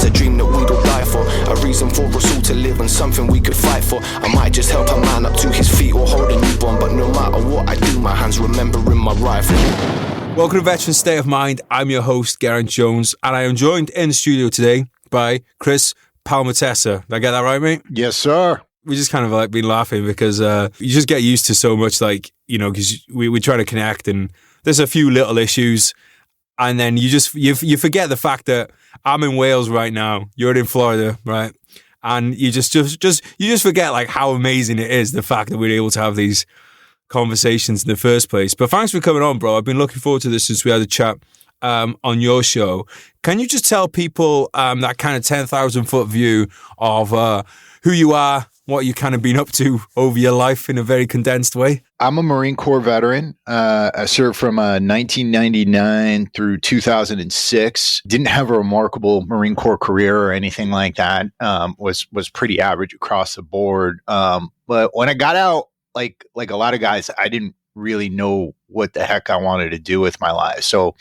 a dream that we'd all die for, a reason for us all to live and something we could fight for. I might just help a man up to his feet or hold a newborn, but no matter what I do, my hands remembering my rifle. Welcome to Veteran State of Mind. I'm your host, Geraint Jones, and I am joined in the studio today by Chris Palmitessa. Did I get that right, mate? Yes, sir. We just kind of like been laughing because you just get used to so much, like, you know, because we try to connect and there's a few little issues, and then you forget the fact that I'm in Wales right now, you're in Florida, right? And you just forget like how amazing it is, the fact that we're able to have these conversations in the first place. But thanks for coming on, bro. I've been looking forward to this since we had a chat on your show. Can you just tell people that kind of 10,000 foot view of who you are, what you kind of been up to over your life in a very condensed way? I'm a Marine Corps veteran. I served from 1999 through 2006. Didn't have a remarkable Marine Corps career or anything like that. Was pretty average across the board. But when I got out, like a lot of guys, I didn't really know what the heck I wanted to do with my life. So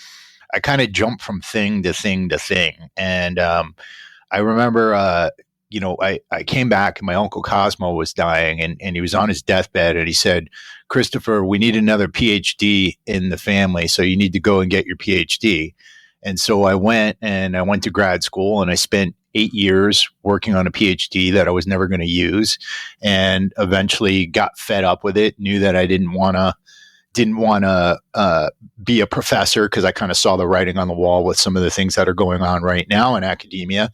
I kind of jumped from thing to thing to thing. And I remember, I came back and my uncle Cosmo was dying and he was on his deathbed and he said, "Christopher, we need another PhD in the family. So you need to go and get your PhD." And so I went to grad school and I spent 8 years working on a PhD that I was never going to use, and eventually got fed up with it, knew that I didn't want to be a professor because I kind of saw the writing on the wall with some of the things that are going on right now in academia.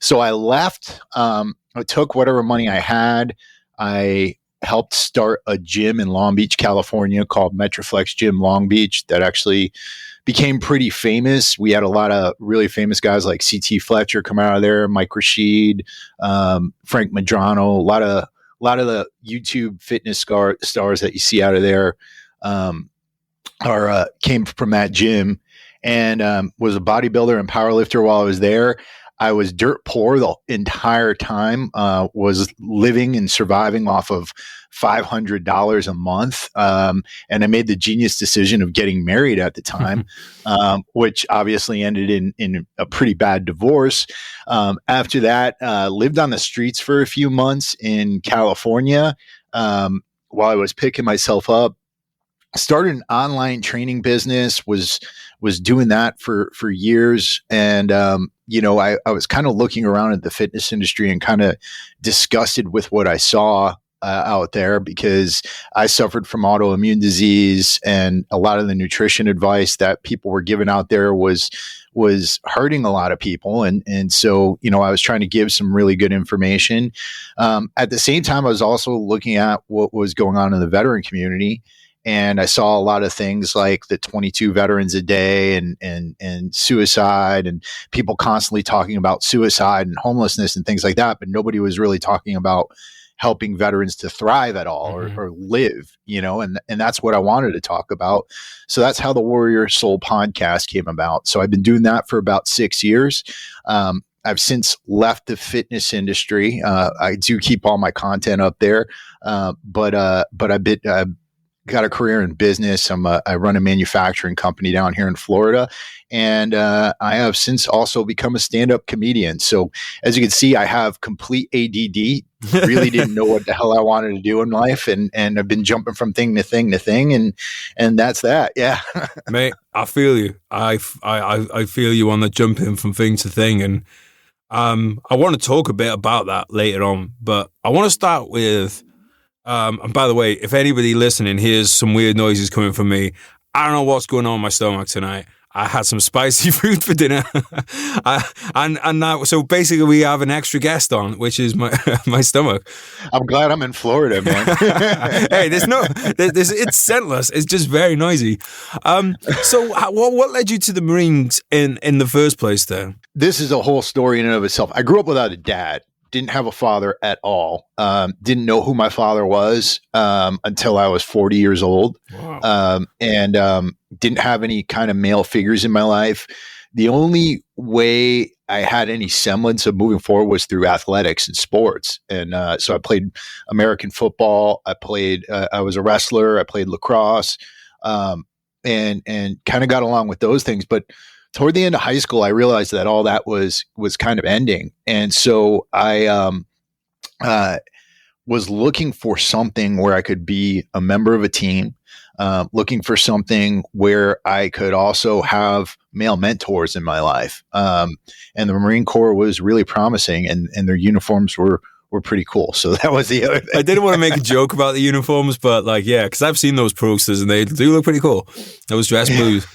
So I left. I took whatever money I had. I helped start a gym in Long Beach, California called Metroflex Gym Long Beach that actually became pretty famous. We had a lot of really famous guys like CT Fletcher come out of there, Mike Rashid, Frank Madrano, a lot of the YouTube fitness stars that you see out of there came from that gym, and was a bodybuilder and powerlifter while I was there. I was dirt poor the entire time, was living and surviving off of $500 a month. And I made the genius decision of getting married at the time, which obviously ended in a pretty bad divorce. After that, lived on the streets for a few months in California while I was picking myself up. Started an online training business, was doing that for years. And, I was kind of looking around at the fitness industry and kind of disgusted with what I saw out there, because I suffered from autoimmune disease, and a lot of the nutrition advice that people were giving out there was hurting a lot of people. And so, I was trying to give some really good information. At the same time, I was also looking at what was going on in the veteran community. And I saw a lot of things like the 22 veterans a day and suicide, and people constantly talking about suicide and homelessness and things like that. But nobody was really talking about helping veterans to thrive at all, or live, and that's what I wanted to talk about. So that's how the Warrior Soul podcast came about. So I've been doing that for about 6 years. I've since left the fitness industry. I do keep all my content up there, but I've got a career in business. I run a manufacturing company down here in Florida, and I have since also become a stand-up comedian. So as you can see, I have complete ADD. Really didn't know what the hell I wanted to do in life, and I've been jumping from thing to thing to thing, and that's that. Yeah, mate, I feel you. I feel you on the jumping from thing to thing, and I want to talk a bit about that later on. But I want to start with. And by the way, if anybody listening hears some weird noises coming from me, I don't know what's going on in my stomach tonight. I had some spicy food for dinner, and now, so basically we have an extra guest on, which is my stomach. I'm glad I'm in Florida, man. Hey, it's scentless. It's just very noisy. So what led you to the Marines in the first place? Then this is a whole story in and of itself. I grew up without a dad. Didn't have a father at all. Didn't know who my father was until I was 40 years old. Wow. And didn't have any kind of male figures in my life. The only way I had any semblance of moving forward was through athletics and sports. And so I played American football. I was a wrestler. I played lacrosse, and kind of got along with those things. But toward the end of high school, I realized that all that was kind of ending. And so I was looking for something where I could be a member of a team, looking for something where I could also have male mentors in my life. And the Marine Corps was really promising, and their uniforms were pretty cool. So that was the other thing. I didn't want to make a joke about the uniforms, but like, yeah, because I've seen those posters and they do look pretty cool. Those dress blues.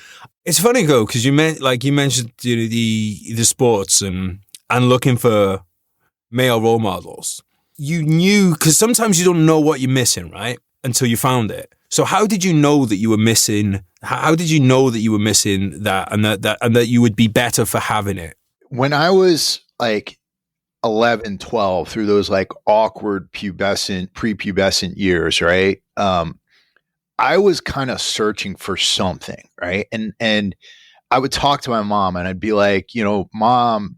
It's funny though, because you mentioned the sports and looking for male role models. You knew, because sometimes you don't know what you're missing, right? Until you found it. So how did you know that you were missing? How did you know that you were missing that, and that you would be better for having it? When I was like 11, 12, through those like awkward prepubescent years, right? I was kind of searching for something, right? And I would talk to my mom and I'd be like, Mom,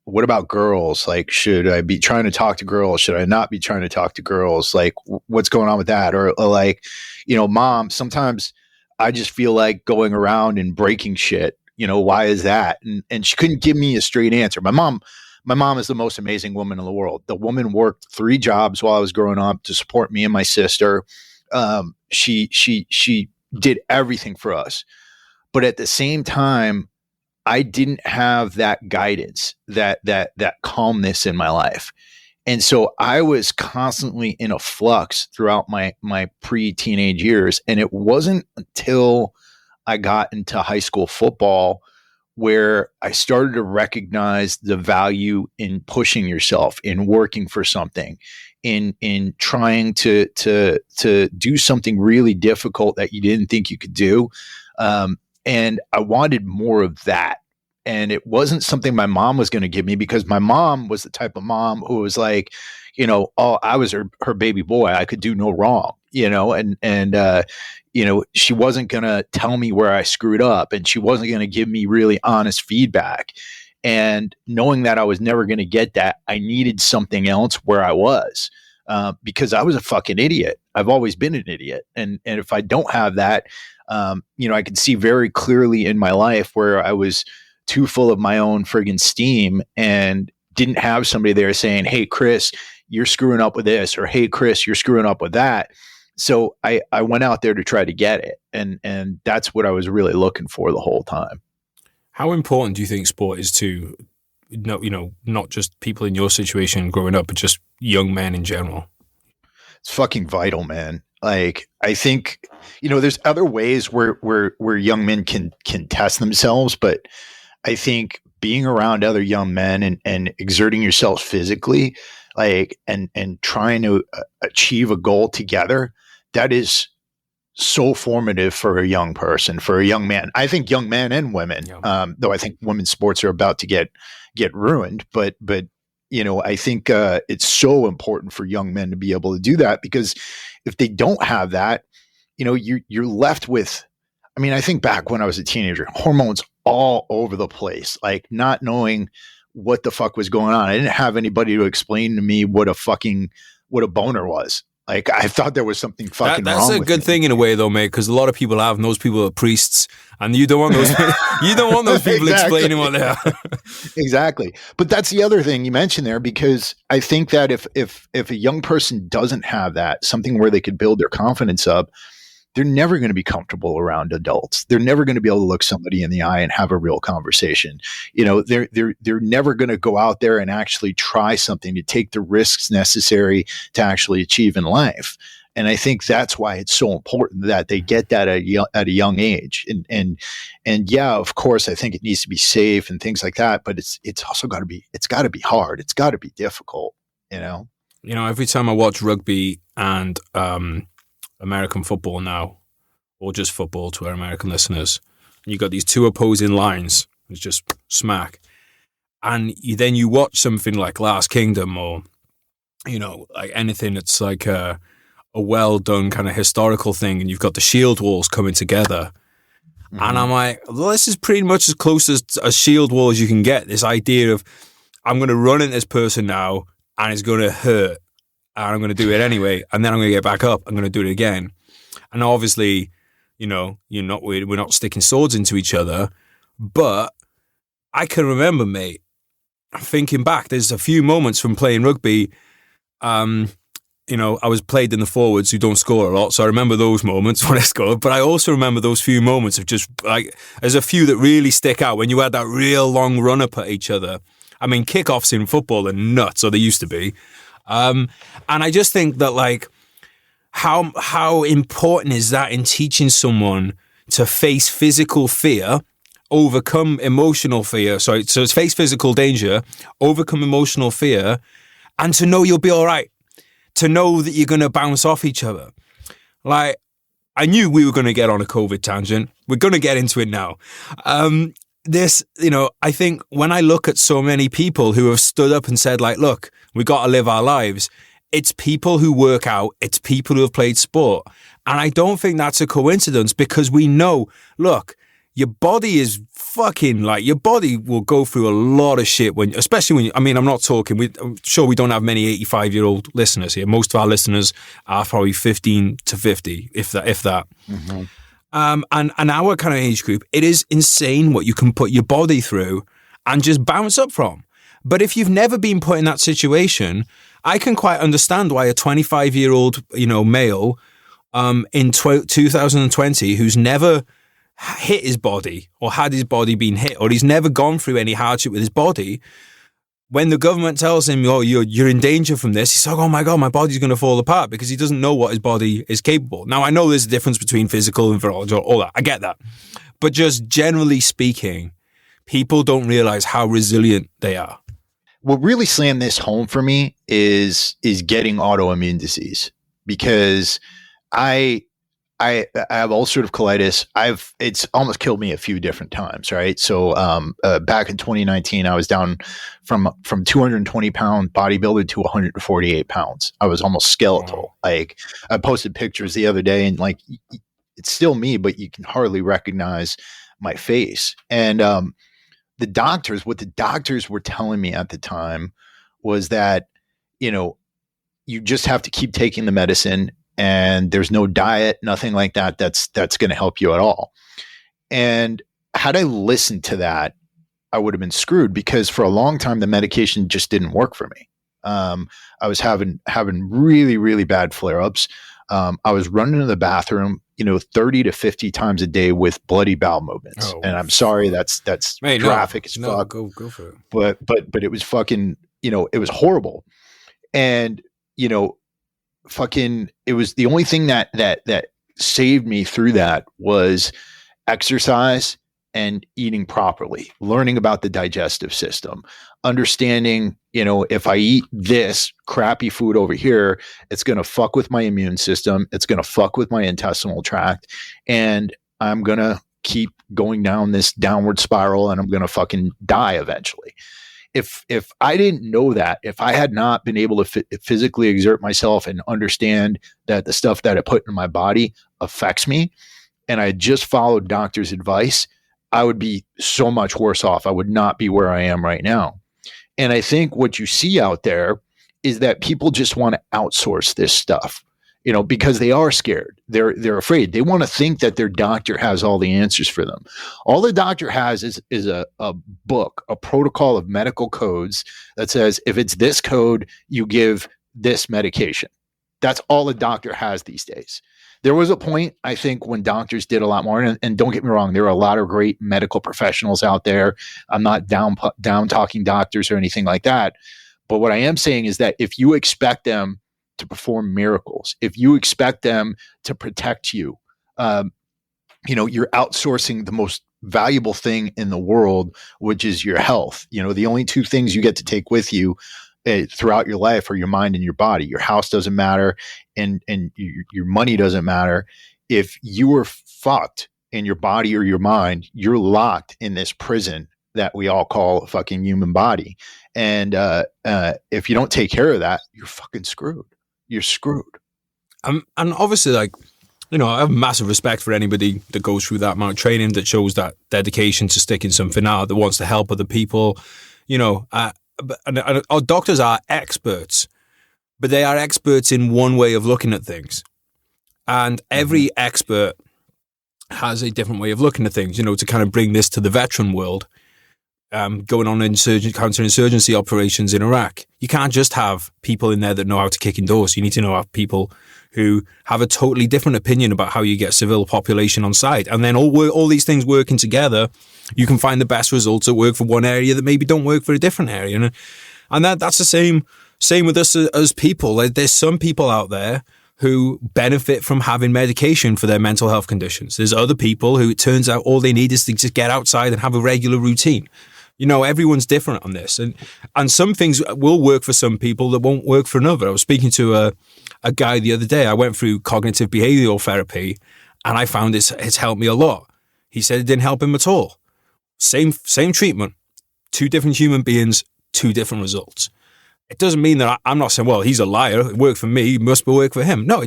what about girls? Like, should I be trying to talk to girls? Should I not be trying to talk to girls? Like, what's going on with that? Or like, Mom, sometimes I just feel like going around and breaking shit. Why is that? And she couldn't give me a straight answer. My mom is the most amazing woman in the world. The woman worked 3 jobs while I was growing up to support me and my sister. She did everything for us. But at the same time, I didn't have that guidance, that calmness in my life. And so I was constantly in a flux throughout my pre-teenage years. And it wasn't until I got into high school football where I started to recognize the value in pushing yourself, in working for something, in trying to do something really difficult that you didn't think you could do. And I wanted more of that. And it wasn't something my mom was going to give me, because my mom was the type of mom who was like, I was her baby boy. I could do no wrong, and she wasn't going to tell me where I screwed up, and she wasn't going to give me really honest feedback. And knowing that I was never going to get that, I needed something else where I was, because I was a fucking idiot. I've always been an idiot. And if I don't have that, I could see very clearly in my life where I was too full of my own friggin' steam and didn't have somebody there saying, hey, Chris, you're screwing up with this, or hey, Chris, you're screwing up with that. So I went out there to try to get it. And that's what I was really looking for the whole time. How important do you think sport is to, not just people in your situation growing up, but just young men in general? It's fucking vital, man. Like, I think, there's other ways where young men can test themselves, but I think being around other young men and exerting yourself physically, like, and trying to achieve a goal together, that is so formative for a young person, for a young man. I think young men and women, though I think women's sports are about to get ruined, but I think it's so important for young men to be able to do that, because if they don't have that, you're left with, I think back when I was a teenager, hormones all over the place, like not knowing what the fuck was going on. I didn't have anybody to explain to me what a boner was. Like, I thought there was something fucking wrong with me. That's a good thing in a way, though, mate, because a lot of people have, and those people are priests, and you don't want those people explaining what they are. Exactly. But that's the other thing you mentioned there, because I think that if a young person doesn't have that, something where they could build their confidence up, they're never going to be comfortable around adults. They're never going to be able to look somebody in the eye and have a real conversation. They're never going to go out there and actually try something, to take the risks necessary to actually achieve in life. And I think that's why it's so important that they get that at a young age. And yeah, of course, I think it needs to be safe and things like that. But it's also got to be hard. It's got to be difficult. Every time I watch rugby and American football now, or just football to our American listeners, and you got these two opposing lines, it's just smack, and then you watch something like Last Kingdom, or like anything that's like a well done kind of historical thing, and you've got the shield walls coming together, and I'm like, well, this is pretty much as close as a shield wall as you can get. This idea of, I'm going to run into this person now, and it's going to hurt, and I'm going to do it anyway, and then I'm going to get back up, I'm going to do it again. And obviously we're not sticking swords into each other. But I can remember, mate, thinking back, there's a few moments from playing rugby. I was played in the forwards who don't score a lot, so I remember those moments when I scored. But I also remember those few moments of just like, there's a few that really stick out when you had that real long run up at each other. I mean, kickoffs in football are nuts, or they used to be. And I just think that, like, how important is that in teaching someone to face physical fear, overcome emotional fear. So it's face physical danger, overcome emotional fear, and to know you'll be all right. To know that you're going to bounce off each other. Like, I knew we were going to get on a COVID tangent. We're going to get into it now. I think when I look at so many people who have stood up and said, like, look, we got to live our lives. It's people who work out. It's people who have played sport. And I don't think that's a coincidence, because we know, look, your body is fucking, like, your body will go through a lot of shit especially when I'm sure we don't have many 85-year-old listeners here. Most of our listeners are probably 15 to 50, if that. Mm-hmm. And our kind of age group, it is insane what you can put your body through and just bounce up from. But if you've never been put in that situation, I can quite understand why a 25-year-old, male, in 2020 who's never hit his body or had his body been hit, or he's never gone through any hardship with his body, when the government tells him, oh, you're in danger from this, he's like, oh my God, my body's going to fall apart, because he doesn't know what his body is capable. Now, I know there's a difference between physical and virology, all that. I get that. But just generally speaking, people don't realize how resilient they are. What really slammed this home for me is getting autoimmune disease, because I have ulcerative colitis. It's almost killed me a few different times, right? So back in 2019, I was down from 220 pound bodybuilder to 148 pounds. I was almost skeletal. Wow. Like, I posted pictures the other day, and like, it's still me, but you can hardly recognize my face. And what the doctors were telling me at the time was that, you just have to keep taking the medicine, and there's no diet, nothing like that that's going to help you at all. And had I listened to that, I would have been screwed, because for a long time the medication just didn't work for me. I was having really, really bad flare-ups. I was running to the bathroom, 30 to 50 times a day with bloody bowel movements. And I'm sorry, that's graphic as fuck. Go for it. But it was fucking, it was horrible. And, it was the only thing that saved me through that was exercise and eating properly, learning about the digestive system, understanding, if I eat this crappy food over here, it's going to fuck with my immune system. It's going to fuck with my intestinal tract, and I'm going to keep going down this downward spiral, and I'm going to fucking die eventually. If I didn't know that, if I had not been able to physically exert myself and understand that the stuff that I put in my body affects me, and I just followed doctor's advice, I would be so much worse off. I would not be where I am right now. And I think what you see out there is that people just want to outsource this stuff, because they are scared. They're afraid. They want to think that their doctor has all the answers for them. All the doctor has is a book, a protocol of medical codes that says, if it's this code, you give this medication. That's all a doctor has these days. There was a point, I think, when doctors did a lot more, and don't get me wrong, there are a lot of great medical professionals out there. I'm not down talking doctors or anything like that. But what I am saying is that if you expect them to perform miracles, if you expect them to protect you, you're outsourcing the most valuable thing in the world, which is your health. The only two things you get to take with you throughout your life are your mind and your body. Your house doesn't matter, and your money doesn't matter. If you are fucked in your body or your mind, you're locked in this prison that we all call a fucking human body. And if you don't take care of that, you're fucking screwed. You're screwed. And obviously, like, I have massive respect for anybody that goes through that amount of training, that shows that dedication to sticking something out, that wants to help other people. And our doctors are experts, but they are experts in one way of looking at things. And every expert has a different way of looking at things, to kind of bring this to the veteran world. Going on counterinsurgency operations in Iraq. You can't just have people in there that know how to kick indoors. You need to have people who have a totally different opinion about how you get civil population on site. And then all these things working together, you can find the best results that work for one area that maybe don't work for a different area. And that's the same with us as people. Like, there's some people out there who benefit from having medication for their mental health conditions. There's other people who it turns out all they need is to just get outside and have a regular routine. Everyone's different on this. And some things will work for some people that won't work for another. I was speaking to a guy the other day. I went through cognitive behavioral therapy and I found it's helped me a lot. He said it didn't help him at all. Same treatment, 2 different human beings, 2 different results. It doesn't mean that I'm not saying, well, he's a liar. It worked for me. It must work for him. No,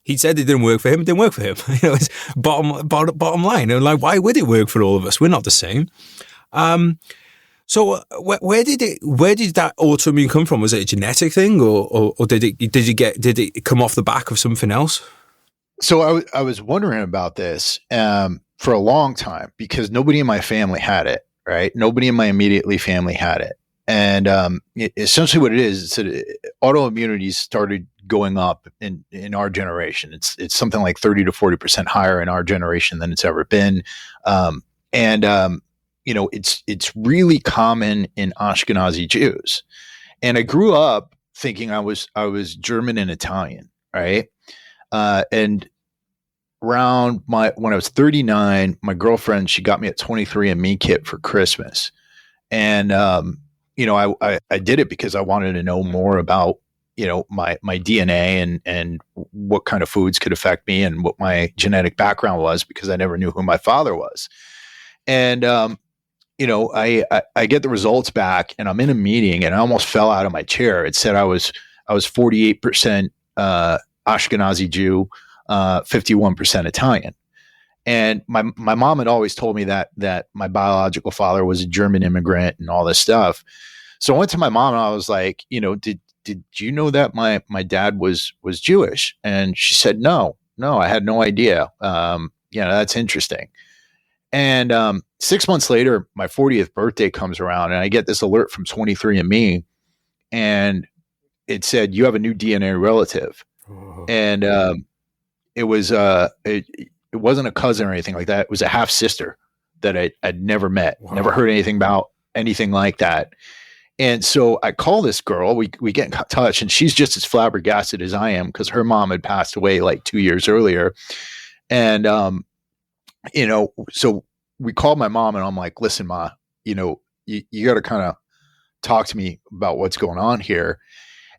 he said it didn't work for him. It didn't work for him. It's bottom line. And like, why would it work for all of us? We're not the same. So where did that autoimmune come from? Was it a genetic thing, or did it come off the back of something else? So I was wondering about this for a long time because nobody in my family had it, right? Nobody in my immediately family had it. And essentially what it is that autoimmunity started going up in our generation. It's something like 30 to 40% higher in our generation than it's ever been. It's really common in Ashkenazi Jews. And I grew up thinking I was German and Italian, right? And around when I was 39, my girlfriend, she got me a 23andMe kit for Christmas. And I did it because I wanted to know more about, my DNA and what kind of foods could affect me and what my genetic background was, because I never knew who my father was. And, I get the results back and I'm in a meeting and I almost fell out of my chair. It said I was 48% Ashkenazi Jew, 51% Italian. And my mom had always told me that my biological father was a German immigrant and all this stuff. So I went to my mom and I was like, did you know that my dad was Jewish? And she said, no, I had no idea. That's interesting. And 6 months later, my 40th birthday comes around and I get this alert from 23andMe and it said, you have a new DNA relative. Oh. And it wasn't a cousin or anything like that. It was a half sister that I'd never met, wow. Never heard anything about anything like that. And so I call this girl, we get in touch and she's just as flabbergasted as I am because her mom had passed away like 2 years earlier. And, so we called my mom and I'm like, listen, Ma, you got to kind of talk to me about what's going on here.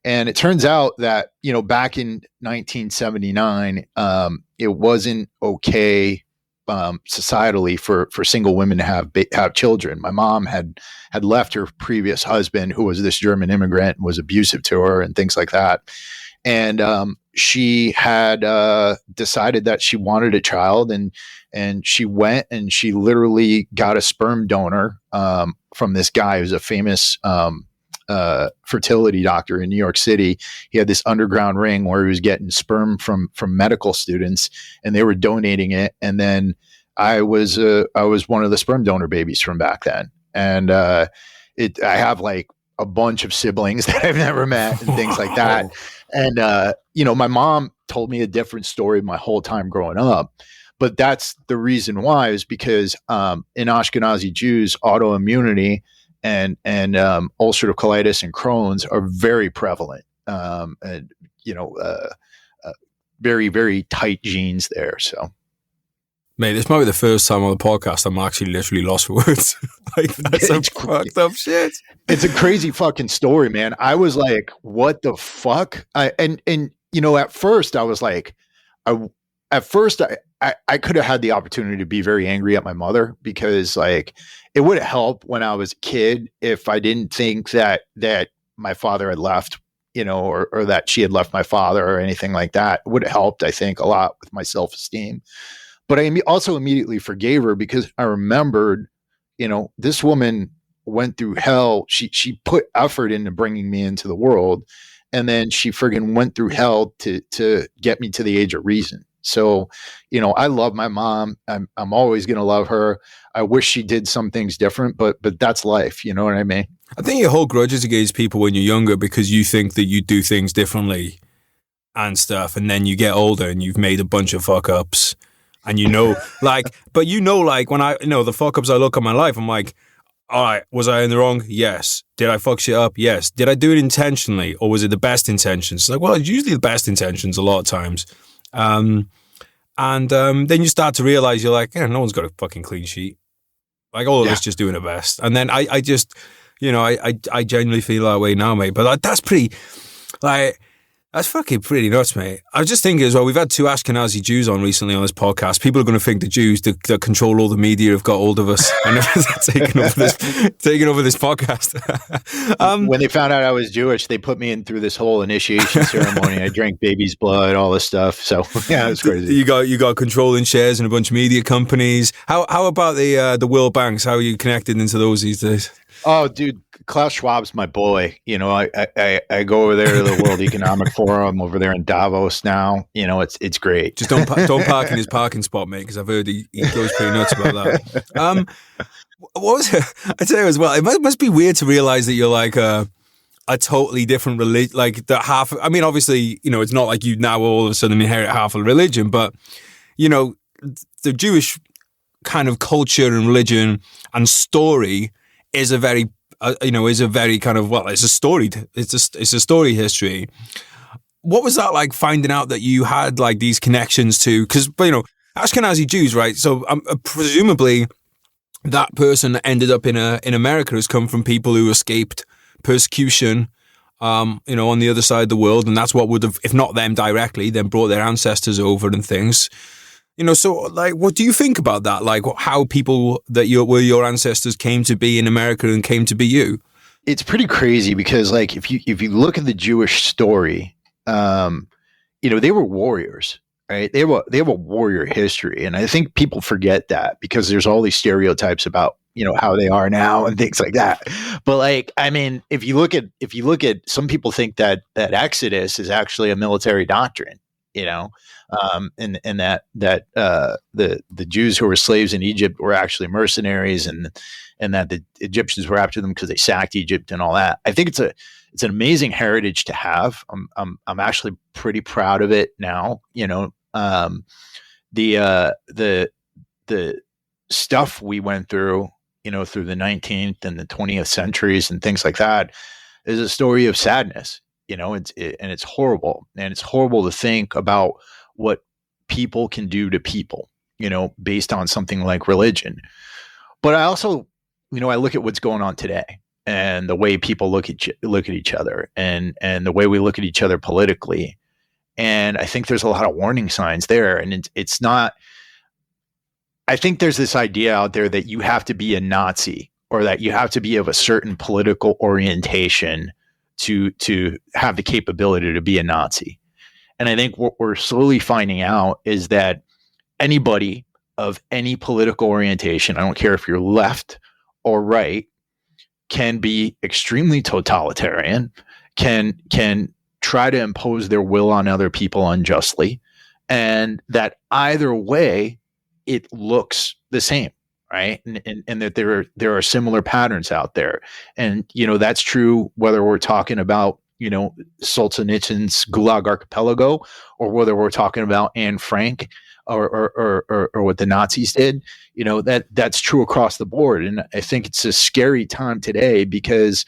And it turns out that, back in 1979, it wasn't okay societally for single women to have children. My mom had left her previous husband, who was this German immigrant, and was abusive to her and things like that. And she had decided that she wanted a child, and she went and she literally got a sperm donor from this guy who's a famous fertility doctor in New York City. He had this underground ring where he was getting sperm from medical students, and they were donating it. And then I was one of the sperm donor babies from back then. And I have like a bunch of siblings that I've never met and things like that. And my mom told me a different story my whole time growing up. But that's the reason why, is because in Ashkenazi Jews, autoimmunity and ulcerative colitis and Crohn's are very prevalent. Very, very tight genes there. So, mate, this might be the first time on the podcast I'm actually literally lost for words. Like, that's some fucked up shit. It's a crazy fucking story, man. I was like, what the fuck? At first I was like, I could have had the opportunity to be very angry at my mother, because like it would have helped when I was a kid if I didn't think that my father had left, or that she had left my father or anything like that. It would have helped, I think, a lot with my self-esteem. But I also immediately forgave her, because I remembered, this woman went through hell. She put effort into bringing me into the world, and then she friggin' went through hell to get me to the age of reason. So, I love my mom. I'm always going to love her. I wish she did some things different, but that's life. You know what I mean? I think you hold grudges against people when you're younger because you think that you do things differently and stuff. And then you get older and you've made a bunch of fuck ups and like, but like when the fuck ups I look at my life, I'm like, all right, was I in the wrong? Yes. Did I fuck shit up? Yes. Did I do it intentionally or was it the best intentions? It's like, well, it's usually the best intentions a lot of times. Then you start to realize you're like, no one's got a fucking clean sheet. Like all of us just doing the best. And then I just, I genuinely feel that way now, mate. But that's pretty, like, that's fucking pretty nuts, mate. I was just thinking as well, we've had 2 Ashkenazi Jews on recently on this podcast. People are going to think the Jews that control all the media have got hold of us and taking over this podcast. When they found out I was Jewish, they put me in through this whole initiation ceremony. I drank baby's blood, all this stuff. So yeah, it was crazy. You got controlling shares in a bunch of media companies. How about the World Banks? How are you connected into those these days? Oh, dude, Klaus Schwab's my boy. I go over there to the World Economic Forum over there in Davos now. It's great. Just don't park in his parking spot, mate, because I've heard he goes pretty nuts about that. What was it? I tell you as well, it must be weird to realize that you're like a totally different religion, like that half. I mean, obviously, it's not like you now all of a sudden inherit half a religion, but the Jewish kind of culture and religion and story is a very kind of, well, it's a story history. What was that like finding out that you had like these connections to, because, Ashkenazi Jews, right? So presumably that person that ended up in America has come from people who escaped persecution, on the other side of the world. And that's what would have, if not them directly, then brought their ancestors over and things. So like, what do you think about that? Like how people that were your ancestors came to be in America and came to be you? It's pretty crazy because like, if you look at the Jewish story, they were warriors, right? They have a warrior history. And I think people forget that because there's all these stereotypes about, how they are now and things like that. But like, I mean, if you look at some people think that Exodus is actually a military doctrine, and that the Jews who were slaves in Egypt were actually mercenaries, and that the Egyptians were after them because they sacked Egypt and all that. I think it's an amazing heritage to have. I'm actually pretty proud of it now. The stuff we went through, through the 19th and the 20th centuries and things like that is a story of sadness. And it's horrible. And it's horrible to think about what people can do to people, based on something like religion. But I also, I look at what's going on today and the way people look at each other and the way we look at each other politically. And I think there's a lot of warning signs there. And it's not, I think there's this idea out there that you have to be a Nazi or that you have to be of a certain political orientation to have the capability to be a Nazi. And I think what we're slowly finding out is that anybody of any political orientation, I don't care if you're left or right, can be extremely totalitarian, can try to impose their will on other people unjustly, and that either way it looks the same. Right. And that there are similar patterns out there. And, that's true whether we're talking about, Solzhenitsyn's Gulag Archipelago or whether we're talking about Anne Frank or what the Nazis did, that's true across the board. And I think it's a scary time today because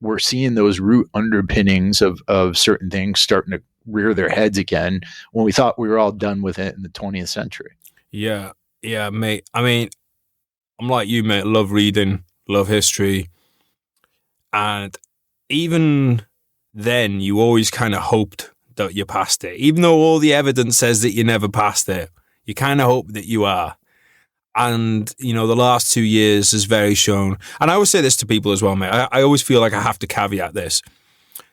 we're seeing those root underpinnings of certain things starting to rear their heads again when we thought we were all done with it in the 20th century. Yeah. Yeah, mate. I mean, I'm like you, mate. Love reading, love history. And even then, you always kind of hoped that you passed it. Even though all the evidence says that you never passed it, you kind of hope that you are. And, the last 2 years has very shown. And I always say this to people as well, mate. I always feel like I have to caveat this.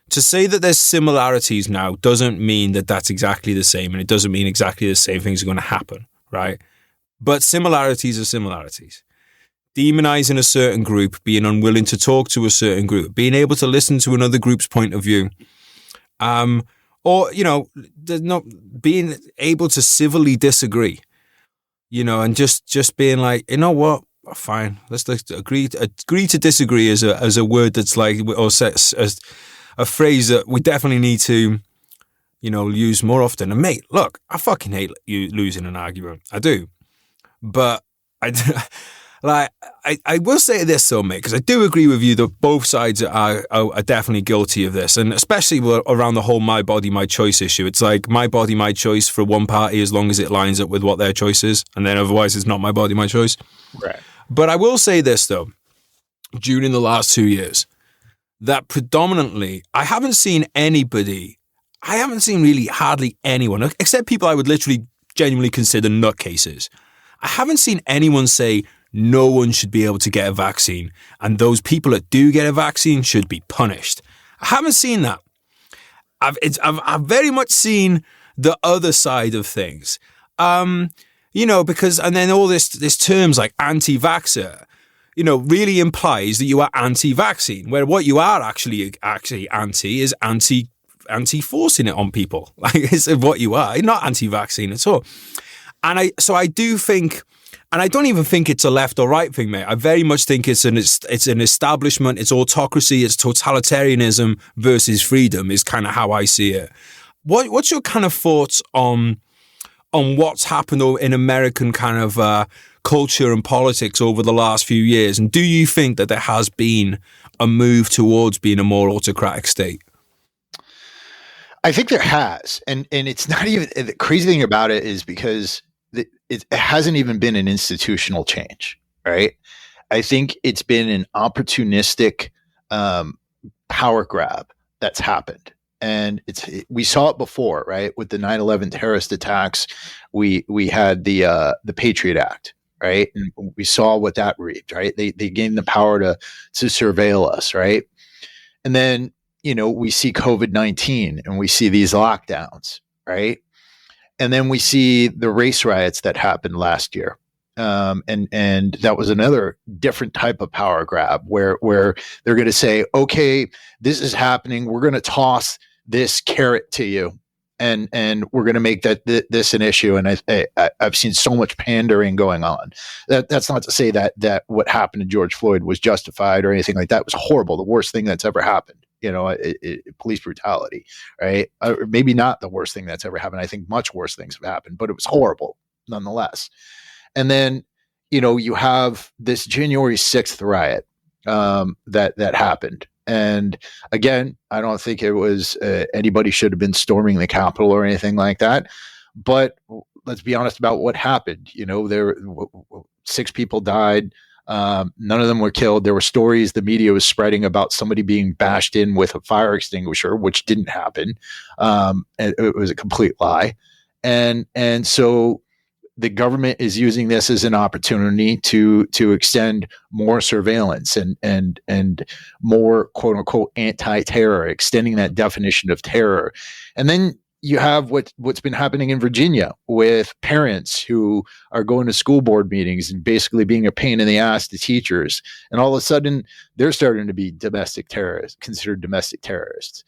To say that there's similarities now doesn't mean that that's exactly the same. And it doesn't mean exactly the same things are going to happen, right? But similarities are similarities. Demonizing a certain group, being unwilling to talk to a certain group, being able to listen to another group's point of view, or, there's not being able to civilly disagree, and just being like, you know what, fine, let's agree to disagree as a word that's like, or as a phrase that we definitely need to, use more often. And mate, look, I fucking hate you losing an argument. I do. But I will say this though, mate, because I do agree with you that both sides are definitely guilty of this, and especially around the whole my body, my choice issue. It's like my body, my choice for one party as long as it lines up with what their choice is, and then otherwise it's not my body, my choice. Right. But I will say this though, during the last 2 years, that predominantly I haven't seen really hardly anyone, except people I would literally genuinely consider nutcases. I haven't seen anyone say no one should be able to get a vaccine, and those people that do get a vaccine should be punished. I haven't seen that. I've very much seen the other side of things. Because, and then all this terms like anti-vaxxer, really implies that you are anti-vaccine, where what you are actually anti is anti-forcing it on people. Like, it's what you are. You're not anti-vaccine at all. And I do think, and I don't even think it's a left or right thing, mate. I very much think it's an establishment, it's autocracy, it's totalitarianism versus freedom is kind of how I see it. What's your kind of thoughts on what's happened in American kind of culture and politics over the last few years? And do you think that there has been a move towards being a more autocratic state? I think there has. And it's not even, the crazy thing about it is because it hasn't even been an institutional change, right? I think it's been an opportunistic power grab that's happened. And we saw it before, right? With the 9/11 terrorist attacks, we had the Patriot Act, right? And we saw what that reaped, right? They gained the power to surveil us, right? And then, we see COVID-19 and we see these lockdowns, right? And then we see the race riots that happened last year. And that was another different type of power grab where they're going to say, okay, this is happening. We're going to toss this carrot to you. And we're going to make this an issue. And I've seen so much pandering going on. That's not to say that what happened to George Floyd was justified or anything like that. It was horrible. The worst thing that's ever happened. Police brutality, right? Maybe not the worst thing that's ever happened. I think much worse things have happened, but it was horrible nonetheless. And then, you have this January 6th riot that happened. And again, I don't think it was anybody should have been storming the Capitol or anything like that. But let's be honest about what happened. There 6 people died. None of them were killed. There were stories the media was spreading about somebody being bashed in with a fire extinguisher, which didn't happen. It was a complete lie. And so the government is using this as an opportunity to extend more surveillance and more quote unquote anti-terror, extending that definition of terror. And then you have what's been happening in Virginia with parents who are going to school board meetings and basically being a pain in the ass to teachers. And all of a sudden they're starting to be considered domestic terrorists.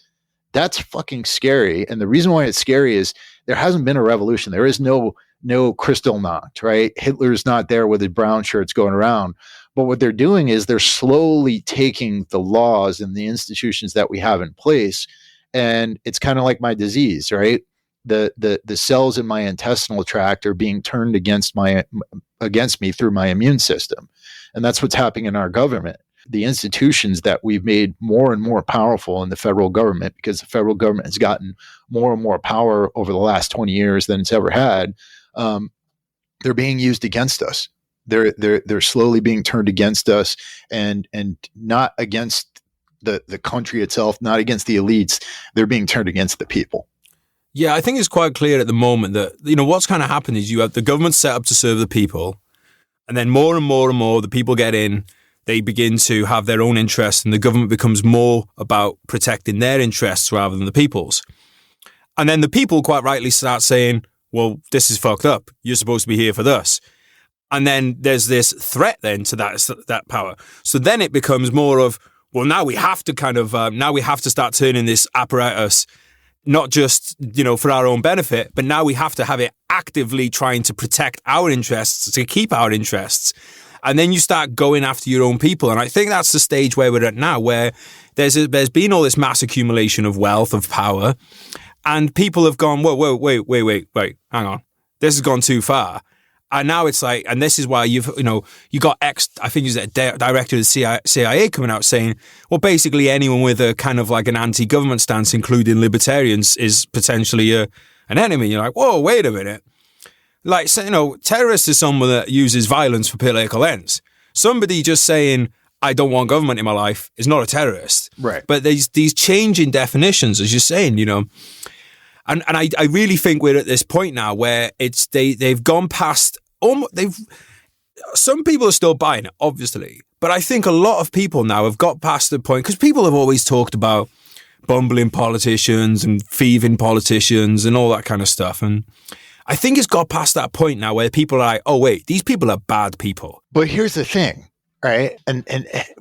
That's fucking scary. And the reason why it's scary is there hasn't been a revolution. There is no Kristallnacht, right? Hitler's not there with his brown shirts going around. But what they're doing is they're slowly taking the laws and the institutions that we have in place. And it's kind of like my disease, right? The cells in my intestinal tract are being turned against me through my immune system. And that's what's happening in our government. The institutions that we've made more and more powerful in the federal government, because the federal government has gotten more and more power over the last 20 years than it's ever had, they're being used against us. They're slowly being turned against us, and not against the country itself, not against the elites. They're being turned against the people. Yeah, I think it's quite clear at the moment that, what's kind of happened is you have the government set up to serve the people, and then more and more and more the people get in, they begin to have their own interests, and the government becomes more about protecting their interests rather than the people's. And then the people quite rightly start saying, well, this is fucked up. You're supposed to be here for this. And then there's this threat then to that power. So then it becomes more of, well, now we have to start turning this apparatus not just, for our own benefit, but now we have to have it actively trying to protect our interests, to keep our interests. And then you start going after your own people. And I think that's the stage where we're at now, where there's been all this mass accumulation of wealth, of power, and people have gone, whoa, wait, hang on. This has gone too far. And now it's like, and this is why you got I think he's a director of the CIA coming out saying, well, basically anyone with a kind of like an anti-government stance, including libertarians, is potentially an enemy. You're like, whoa, wait a minute. Like, terrorist is someone that uses violence for political ends. Somebody just saying, I don't want government in my life is not a terrorist. Right. But these changing definitions, as you're saying, And I really think we're at this point now where they've gone past. Some people are still buying it, obviously, but I think a lot of people now have got past the point, because people have always talked about bumbling politicians and thieving politicians and all that kind of stuff, and I think it's got past that point now where people are like, oh wait, these people are bad people. But here's the thing, right? And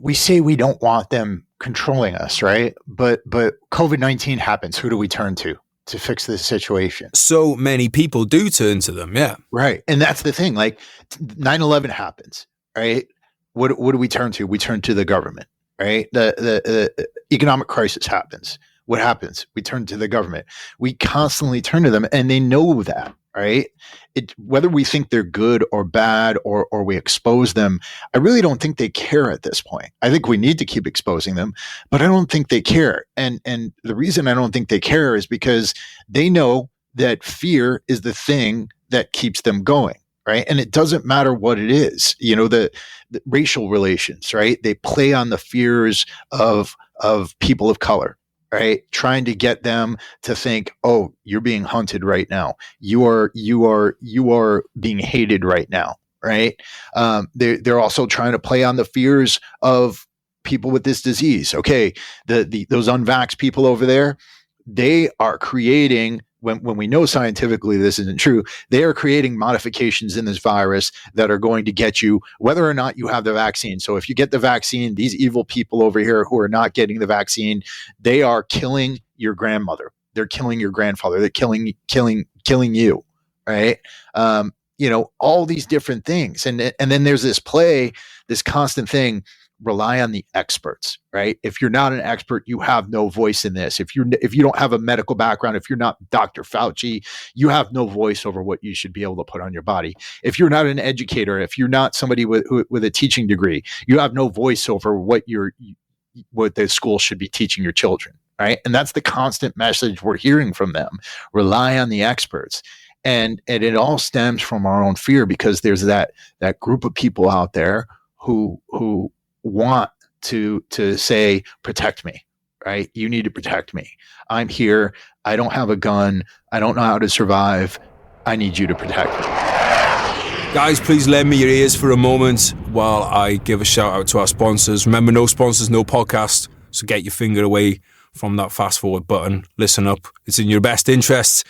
we say we don't want them controlling us, right? But COVID-19 happens. Who do we turn to fix this situation? So many people do turn to them, yeah. Right. And that's the thing. Like 9/11 happens, right? What do we turn to? We turn to the government, right? The economic crisis happens. What happens? We turn to the government. We constantly turn to them, and they know that, right? Whether we think they're good or bad or we expose them, I really don't think they care at this point. I think we need to keep exposing them, but I don't think they care. And the reason I don't think they care is because they know that fear is the thing that keeps them going, right? And it doesn't matter what it is. The racial relations, right? They play on the fears of people of color, right? Trying to get them to think, oh, you're being hunted right now. You are being hated right now, right? They're also trying to play on the fears of people with this disease. Okay, those unvaxxed people over there, they are creating, when we know scientifically this isn't true, they are creating modifications in this virus that are going to get you whether or not you have the vaccine. So if you get the vaccine, these evil people over here who are not getting the vaccine, they are killing your grandmother. They're killing your grandfather. They're killing you, right? All these different things. And then there's this constant thing, rely on the experts, right? If you're not an expert, you have no voice in this. If you don't have a medical background, if you're not Dr. Fauci, you have no voice over what you should be able to put on your body. If you're not an educator, if you're not somebody with a teaching degree, you have no voice over what the school should be teaching your children, right? And that's the constant message we're hearing from them. Rely on the experts. And it all stems from our own fear, because there's that group of people out there who want to say, protect me, right? You need to protect me. I'm here. I don't have a gun. I don't know how to survive. I need you to protect me. Guys, please lend me your ears for a moment while I give a shout out to our sponsors. Remember, no sponsors, no podcast. So get your finger away from that fast forward button. Listen up. It's in your best interests.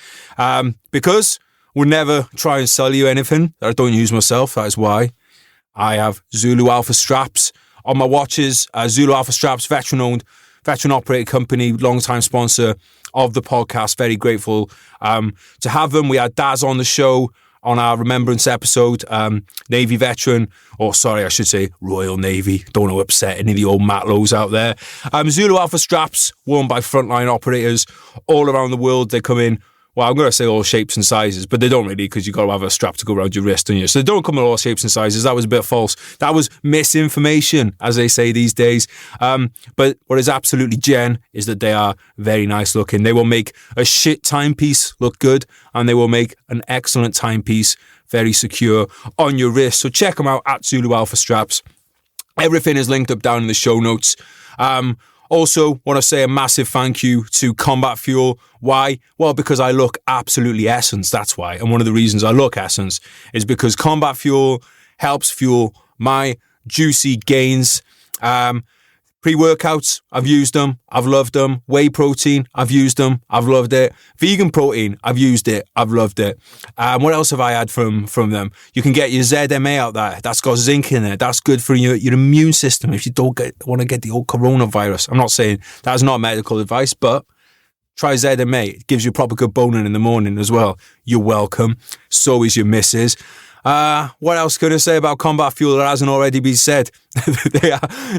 Because we'll never try and sell you anything that I don't use myself. That is why I have Zulu Alpha straps on my watches. Zulu Alpha straps, veteran-owned, veteran-operated company, long-time sponsor of the podcast. Very grateful to have them. We had Daz on the show on our remembrance episode, Navy veteran, or sorry, I should say Royal Navy. Don't want to upset any of the old Matlows out there. Zulu Alpha straps, worn by frontline operators all around the world. They come in, well, I'm going to say all shapes and sizes, but they don't really, because you've got to have a strap to go around your wrist, don't you? So they don't come in all shapes and sizes. That was a bit false. That was misinformation, as they say these days. But what is absolutely gen is that they are very nice looking. They will make a shit timepiece look good, and they will make an excellent timepiece very secure on your wrist. So check them out at Zulu Alpha Straps. Everything is linked up down in the show notes. Also, want to say a massive thank you to Combat Fuel. Why? Well, because I look absolutely essence, that's why. And one of the reasons I look essence is because Combat Fuel helps fuel my juicy gains. Pre-workouts, I've used them, I've loved them. Whey protein, I've used them, I've loved it. Vegan protein, I've used it, I've loved it. What else have I had from them? You can get your ZMA out there. That's got zinc in it. That's good for your immune system if you don't want to get the old coronavirus. I'm not saying that's not medical advice, but Try ZMA. It gives you a proper good boning in the morning as well. You're welcome. So is your missus. What else could I say about Combat Fuel that hasn't already been said?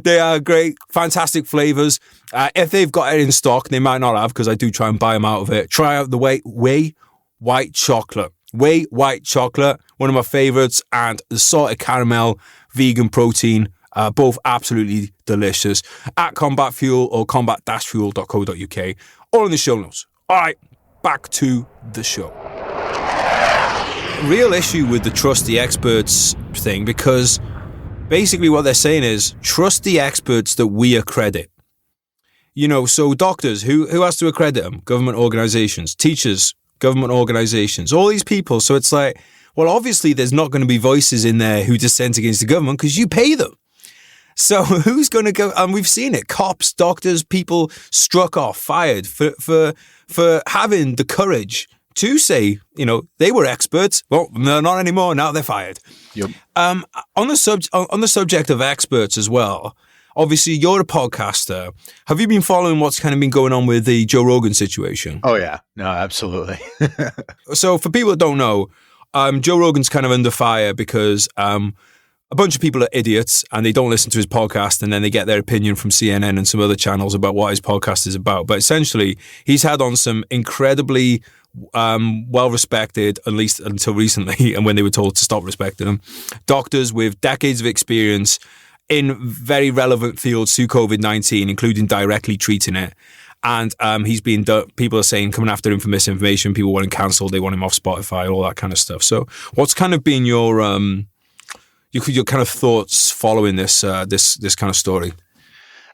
They are great, fantastic flavors. If they've got it in stock, they might not have, because I do try and buy them out of it. Try out the Whey White Chocolate. Whey White Chocolate, one of my favorites, and the salted caramel vegan protein, both absolutely delicious. At Combat Fuel or combat-fuel.co.uk, all in the show notes. All right, back to the show. Real issue with the trust the experts thing, because basically what they're saying is trust the experts that we accredit. You know, so doctors, who has to accredit them? Government organizations. Teachers, government organizations. All these people. So it's like, well, obviously there's not going to be voices in there who dissent against the government because you pay them. So who's going to go? And we've seen it. Cops, doctors, people struck off, fired for having the courage to say, you know, they were experts. Well, no, not anymore. Now they're fired. Yep. On the subject of experts as well, obviously you're a podcaster. Have you been following what's kind of been going on with the Joe Rogan situation? Oh, yeah. No, absolutely. So for people that don't know, Joe Rogan's kind of under fire because a bunch of people are idiots and they don't listen to his podcast, and then they get their opinion from CNN and some other channels about what his podcast is about. But essentially, he's had on some incredibly well-respected, at least until recently, and when they were told to stop respecting them, doctors with decades of experience in very relevant fields to COVID-19, including directly treating it. And he's been, people are saying, coming after him for misinformation, people want him cancelled, they want him off Spotify, all that kind of stuff. So what's kind of been your kind of thoughts following this kind of story?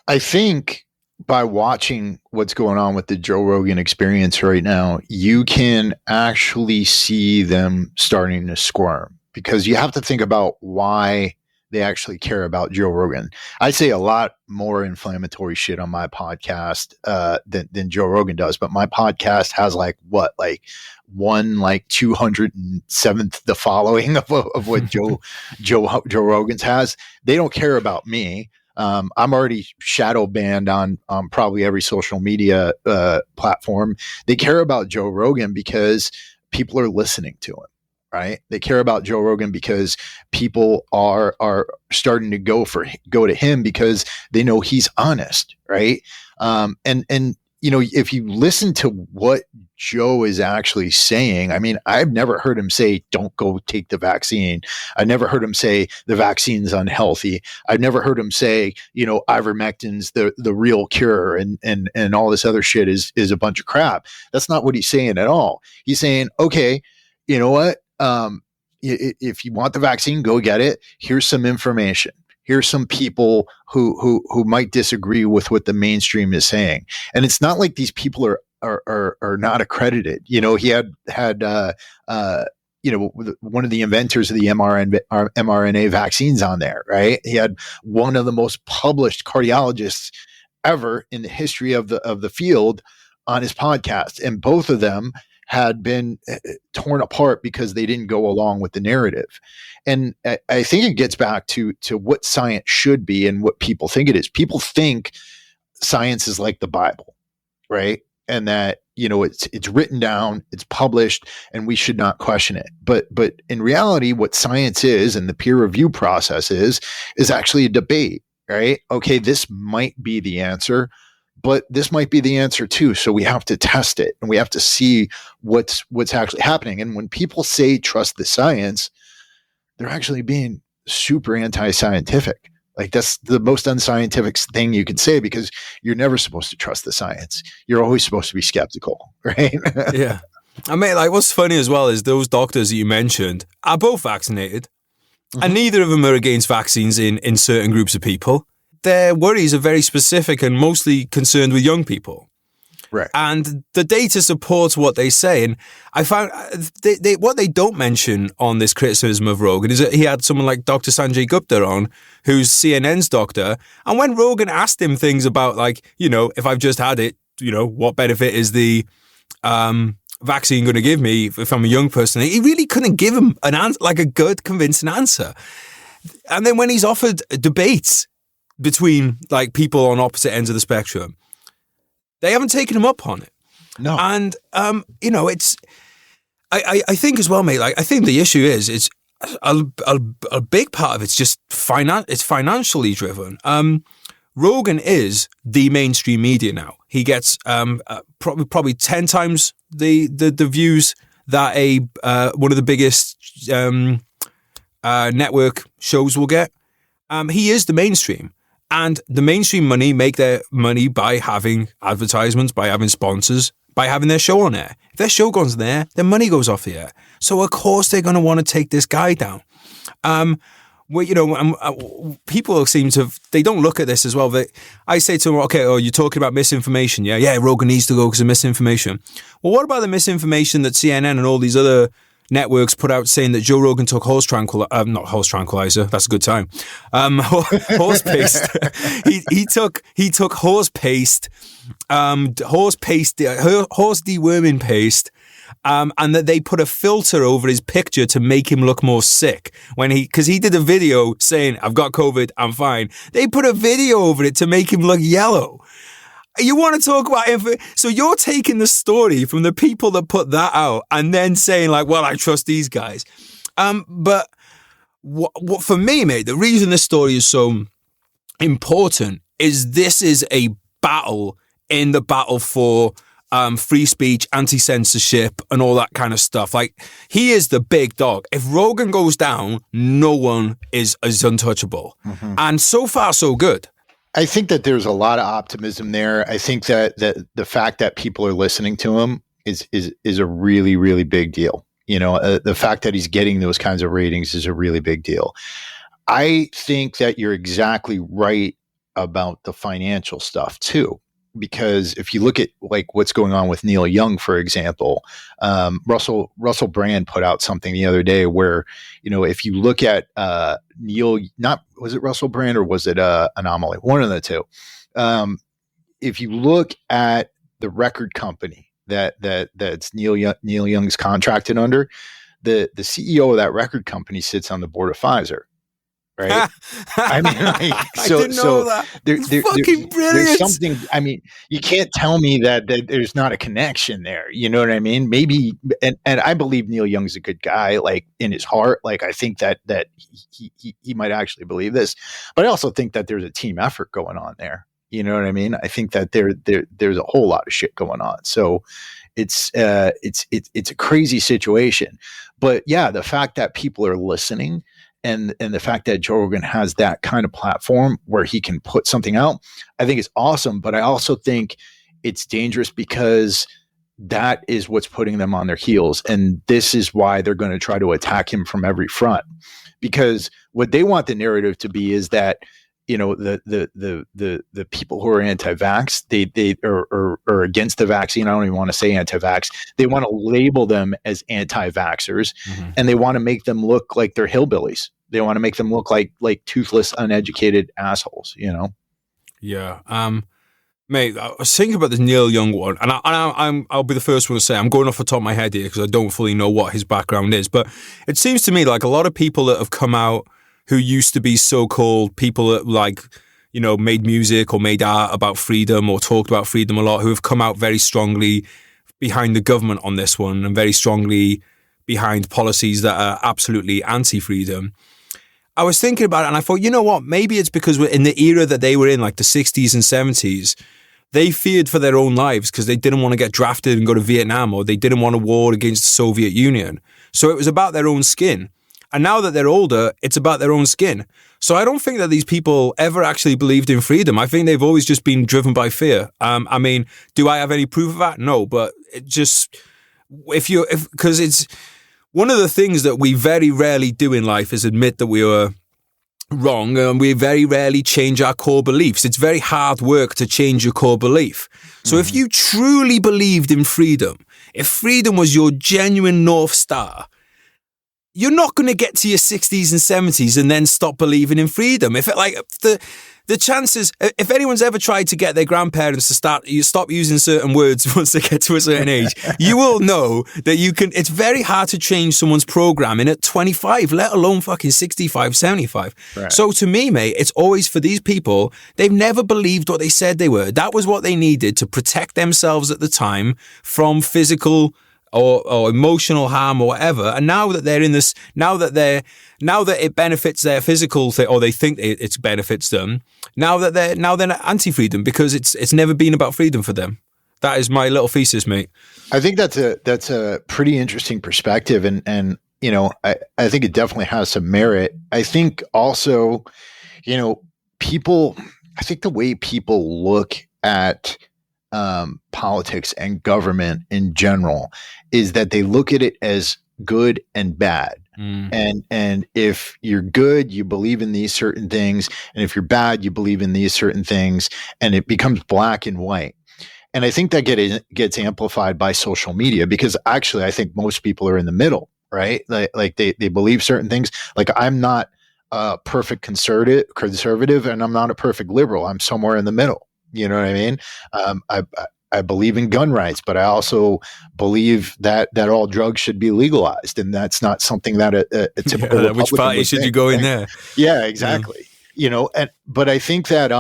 I think by watching what's going on with the Joe Rogan experience right now, you can actually see them starting to squirm, because you have to think about why they actually care about Joe Rogan. I say a lot more inflammatory shit on my podcast than Joe Rogan does, but my podcast has 207th the following of what Joe Rogan's has. They don't care about me. I'm already shadow banned on probably every social media platform. They care about Joe Rogan because people are listening to him, right? They care about Joe Rogan because people are starting to go to him because they know he's honest, right? And you know, if you listen to what Joe is actually saying, I mean, I've never heard him say, don't go take the vaccine. I never heard him say the vaccine's unhealthy. I've never heard him say, you know, ivermectin's the real cure and all this other shit is a bunch of crap. That's not what he's saying at all. He's saying, okay, you know what? If you want the vaccine, go get it. Here's some information. Here's some people who might disagree with what the mainstream is saying. And it's not like these people are not accredited. You know, he had you know, one of the inventors of the mRNA vaccines on there, right? He had one of the most published cardiologists ever in the history of the field on his podcast. And both of them had been torn apart because they didn't go along with the narrative. And I think it gets back to what science should be and what people think it is. People think science is like the Bible, right? And that, you know, it's written down, it's published, and we should not question it. But in reality, what science is and the peer review process is actually a debate, right? Okay, this might be the answer, but this might be the answer too. So we have to test it and we have to see what's actually happening. And when people say trust the science, they're actually being super anti-scientific. Like, that's the most unscientific thing you can say, because you're never supposed to trust the science. You're always supposed to be skeptical, right? Yeah. I mean, like, what's funny as well is those doctors that you mentioned are both vaccinated, and neither of them are against vaccines in certain groups of people. Their worries are very specific and mostly concerned with young people. Right. And the data supports what they say. And I found what they don't mention on this criticism of Rogan is that he had someone like Dr. Sanjay Gupta on, who's CNN's doctor. And when Rogan asked him things about, like, you know, if I've just had it, you know, what benefit is the vaccine going to give me if I'm a young person? He really couldn't give him an answer, like a good, convincing answer. And then when he's offered debates between, like, people on opposite ends of the spectrum, they haven't taken him up on it. No. And it's I think as well, mate. Like, I think the issue is it's a big part of it's just it's financially driven. Rogan is the mainstream media now. He gets probably 10 times the views that one of the biggest network shows will get. He is the mainstream, and the mainstream make their money by having advertisements, by having sponsors, by having their show on air. If their show goes there, their money goes off the air. So of course they're going to want to take this guy down. People seem to, they don't look at this as well. I say to them, okay, you're talking about misinformation. Yeah, Rogan needs to go because of misinformation. Well, what about the misinformation that CNN and all these other networks put out saying that Joe Rogan took not horse tranquilizer, that's a good time. Horse paste. he took horse paste, horse deworming paste. And that they put a filter over his picture to make him look more sick because he did a video saying, I've got COVID, I'm fine. They put a video over it to make him look yellow. You want to talk about so you're taking the story from the people that put that out and then saying like, well, I trust these guys. But what for me, mate, the reason this story is so important is this is a battle in the battle for free speech, anti-censorship, and all that kind of stuff. Like, he is the big dog. If Rogan goes down, no one is untouchable. Mm-hmm. And so far, so good. I think that there's a lot of optimism there. I think that the fact that people are listening to him is a really, really big deal. The fact that he's getting those kinds of ratings is a really big deal. I think that you're exactly right about the financial stuff too. Because if you look at like what's going on with Neil Young, for example, Russell Brand put out something the other day where, if you look at was it Russell Brand or was it Anomaly? One of the two. If you look at the record company that's Neil Young's contracted under, the CEO of that record company sits on the board of Pfizer. Right. I mean, like, I didn't know that. Fucking brilliant. There's something. I mean, you can't tell me that there's not a connection there. You know what I mean? Maybe, and I believe Neil Young's a good guy. Like, in his heart, like I think that he might actually believe this, but I also think that there's a team effort going on there. You know what I mean? I think that there's a whole lot of shit going on. So it's a crazy situation. But yeah, the fact that people are listening. And the fact that Joe Rogan has that kind of platform where he can put something out, I think is awesome. But I also think it's dangerous because that is what's putting them on their heels. And this is why they're going to try to attack him from every front. Because what they want the narrative to be is that, the people who are anti-vax, they are against the vaccine. I don't even want to say anti-vax. They want to label them as anti-vaxxers, mm-hmm. and they want to make them look like they're hillbillies. They want to make them look like toothless, uneducated assholes. Yeah. Mate, I was thinking about this Neil Young one, and I'll be the first one to say I'm going off the top of my head here because I don't fully know what his background is. But it seems to me like a lot of people that have come out who used to be so-called people that made music or made art about freedom or talked about freedom a lot, who have come out very strongly behind the government on this one and very strongly behind policies that are absolutely anti-freedom. I was thinking about it and I thought, you know what, maybe it's because we're in the era that they were in, like the 60s and 70s, they feared for their own lives because they didn't want to get drafted and go to Vietnam, or they didn't want a war against the Soviet Union. So it was about their own skin. And now that they're older, it's about their own skin. So I don't think that these people ever actually believed in freedom. I think they've always just been driven by fear. I mean, do I have any proof of that? No, but it just, because it's one of the things that we very rarely do in life is admit that we were wrong, and we very rarely change our core beliefs. It's very hard work to change your core belief. So if you truly believed in freedom, if freedom was your genuine North Star, you're not going to get to your 60s and 70s and then stop believing in freedom. the chances, if anyone's ever tried to get their grandparents to stop using certain words once they get to a certain age, you will know that it's very hard to change someone's programming at 25, let alone fucking 65, 75. Right. So to me, mate, it's always for these people, they've never believed what they said they were. That was what they needed to protect themselves at the time from physical or emotional harm or whatever. And now that they're in this, now that it benefits their physical thing, or they think it benefits them, now they're anti-freedom because it's never been about freedom for them. That is my little thesis, mate. I think that's a pretty interesting perspective, and you know, I think it definitely has some merit. I think also, you know, I think the way people look at politics and government in general is that they look at it as good and bad. And if you're good, you believe in these certain things. And if you're bad, you believe in these certain things, and it becomes black and white. And I think that gets amplified by social media, because actually I think most people are in the middle, right? Like they believe certain things. Like, I'm not a perfect conservative, and I'm not a perfect liberal. I'm somewhere in the middle. You know what I mean? I believe in gun rights, but I also believe that all drugs should be legalized, and that's not something that a typical which party should you go in there? Yeah, exactly. Yeah. You know, but I think that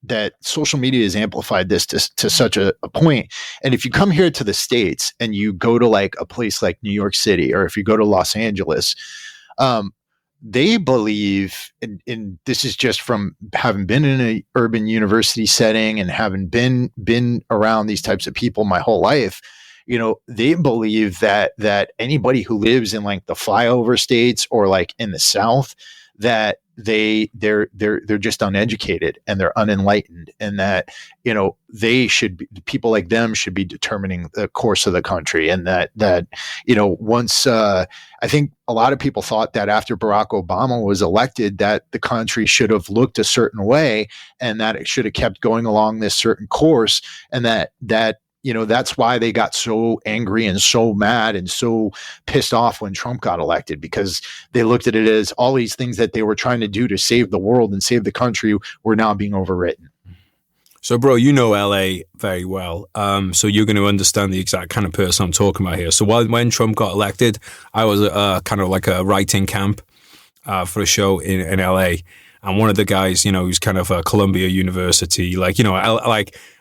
that social media has amplified this to such a point. And if you come here to the States and you go to like a place like New York City, or if you go to Los Angeles, they believe, and this is just from having been in an urban university setting and having been around these types of people my whole life, you know, they believe that anybody who lives in like the flyover states or like in the South, that they're just uneducated and they're unenlightened, and that, you know, people like them should be determining the course of the country. And that you know, once I think a lot of people thought that after Barack Obama was elected, that the country should have looked a certain way, and that it should have kept going along this certain course, and that you know, that's why they got so angry and so mad and so pissed off when Trump got elected, because they looked at it as all these things that they were trying to do to save the world and save the country were now being overwritten. So, bro, you know LA very well. So you're going to understand the exact kind of person I'm talking about here. So when Trump got elected, I was kind of like a writing camp for a show in LA. And one of the guys, you know, who's kind of a Columbia University, like, you know,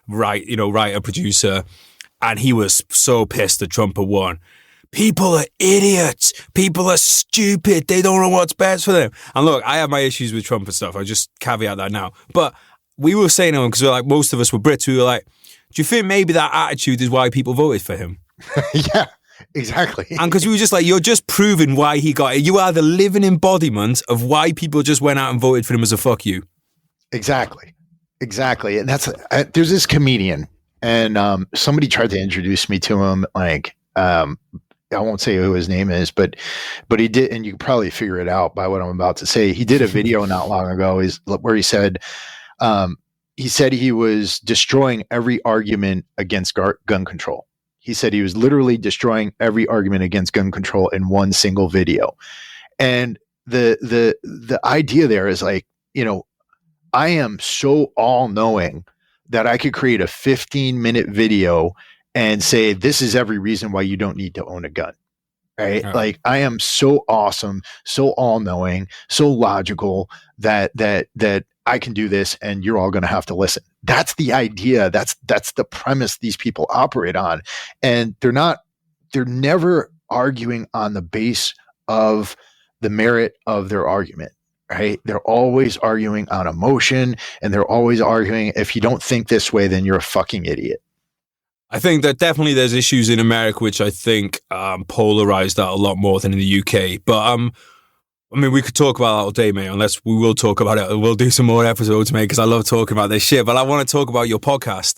writer, producer. And he was so pissed that Trump had won. People are idiots. People are stupid. They don't know what's best for them. And look, I have my issues with Trump and stuff. I just caveat that now. But we were saying to him, because like most of us were Brits, we were like, do you think maybe that attitude is why people voted for him? Yeah. Exactly. And because we were just like, you're just proving why he got it. You are the living embodiment of why people just went out and voted for him as a fuck you. Exactly. And that's, there's this comedian, and somebody tried to introduce me to him. Like, I won't say who his name is, but he did, and you can probably figure it out by what I'm about to say. He did a video not long ago where he said he was destroying every argument against gun control. He said he was literally destroying every argument against gun control in one single video. And the idea there is like, you know, I am so all-knowing that I could create a 15-minute video and say, this is every reason why you don't need to own a gun. Right? Yeah. Like, I am so awesome, so all-knowing, so logical that I can do this, and you're all going to have to listen. That's the idea. That's the premise these people operate on. And they're never arguing on the base of the merit of their argument, right? They're always arguing on emotion, and they're always arguing, if you don't think this way, then you're a fucking idiot. I think that definitely there's issues in America which I think polarize that a lot more than in the UK. But I mean, we could talk about that all day, mate, unless we will talk about it. We'll do some more episodes, mate, because I love talking about this shit. But I want to talk about your podcast.